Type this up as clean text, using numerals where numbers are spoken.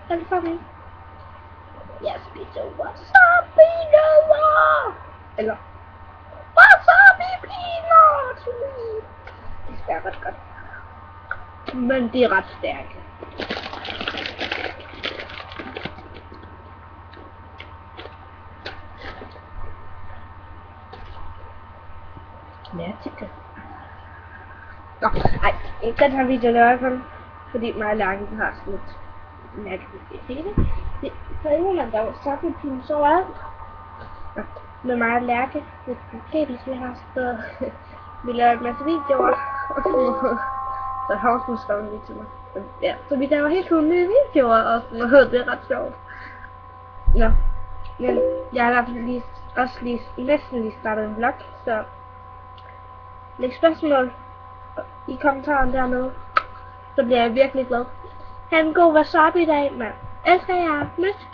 And for me. Jeg spiser wasabi nødder. Eller wasabi peanuts. Det smager ret godt. Men de er ret stærke. Mærke. Nå, ej, den her video laver jeg kun, fordi mig og Lærken har sådan lidt mærkeligt det. Så inden man der var wasabi så alt. Med mig og Lærke, med Peter, vi har stået, vi laver en masse videoer, og så har hun skrevet lige til mig. Ja, så vi laver helt nogle nye videoer, og sådan noget, det er ret sjovt. Ja, men jeg har i hvert fald også næsten lige startet en vlog, så læg spørgsmål i kommentaren dernede, så bliver jeg virkelig glad. Ha' en god wasabi dag, mand. Elsker jer. Møs.